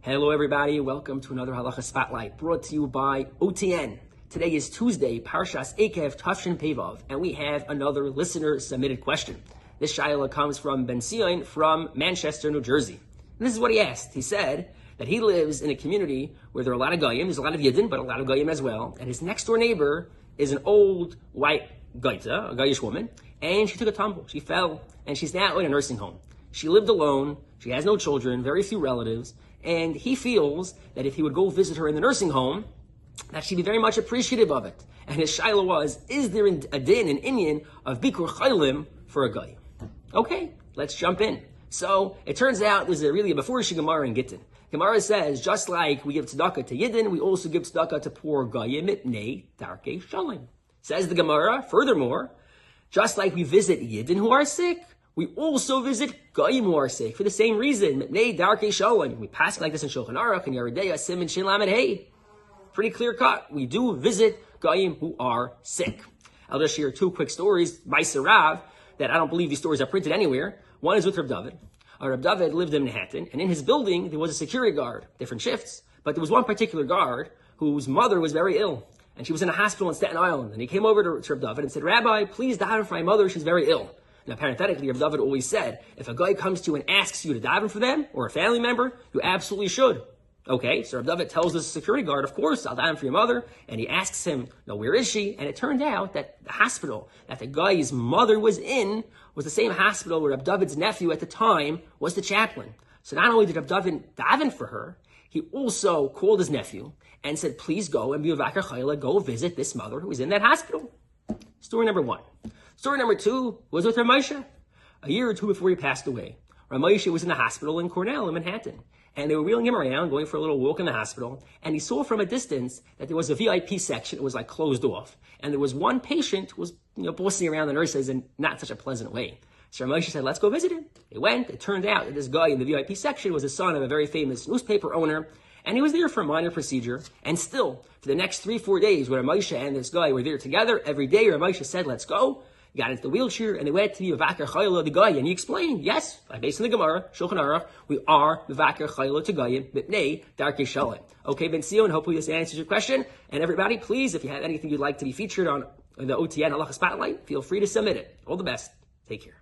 Hello everybody, welcome to another Halachah Spotlight brought to you by OTN. Today is Tuesday, Parshas Ekev Tafshin Pevav, and we have another listener submitted question. This Shaila comes from Ben Sion from Manchester, New Jersey. And this is what he asked. He said that he lives in a community where there are a lot of Goyim, there's a lot of Yidden, but a lot of Goyim as well, and his next door neighbor is an old white Goyta, a Goyish woman, and she took a tumble. She fell, and she's now in a nursing home. She lived alone, she has no children, very few relatives, and he feels that if he would go visit her in the nursing home, that she'd be very much appreciative of it. And his shaila was, is there a din, an inyan, of bikur chaylim for a guy? Okay, let's jump in. So, it turns out there's really a before-shi Gemara in Gittin. Gemara says, just like we give tzedakah to Yidden, we also give tzedakah to poor Goyim mipnei darkei shalim. Says the Gemara, furthermore, just like we visit Yidden who are sick, we also visit Goyim who are sick for the same reason. Mipnei darkei shalim. We pass like this in Shulchan Aruch and Yeridei Siman Shin Lamed Hey. Pretty clear cut. We do visit Goyim who are sick. I'll just share two quick stories by Rav that I don't believe these stories are printed anywhere. One is with Reb David. Reb David lived in Manhattan, and in his building there was a security guard, different shifts, but there was one particular guard whose mother was very ill, and she was in a hospital in Staten Island, and he came over to Reb David and said, Rabbi, please daven for my mother, she's very ill. Now, parenthetically, Reb David always said, if a guy comes to you and asks you to daven for them, or a family member, you absolutely should. Okay, so Reb David tells the security guard, of course, I'll daven for your mother, and he asks him, no, where is she? And it turned out that the hospital that the guy's mother was in was the same hospital where Reb David's nephew at the time was the chaplain. So not only did Reb David daven for her, he also called his nephew and said, please go and be a vakar chayla, go visit this mother who was in that hospital. Story number one. Story number two was with Rav Moshe. A year or two before he passed away, Rav Moshe was in the hospital in Cornell in Manhattan. And they were wheeling him around, going for a little walk in the hospital, and he saw from a distance that there was a VIP section. It was like closed off. And there was one patient who was, bossing around the nurses in not such a pleasant way. So Rav Moshe said, let's go visit him. They went. It turned out that this guy in the VIP section was the son of a very famous newspaper owner, and he was there for a minor procedure. And still, for the next 3-4 days, when Rav Moshe and this guy were there together, every day Rav Moshe said, let's go. He got into the wheelchair, and they went to be Mevakar Chayla the guy, and he explained, yes, based on the Gemara, Shulchan Aruch, we are Mevakar Chayla to Goyim, Mipnei Darkei Shalim. Okay, Ben Sion, hopefully this answers your question. And everybody, please, if you have anything you'd like to be featured on the OTN Halachah Spotlight, feel free to submit it. All the best. Take care.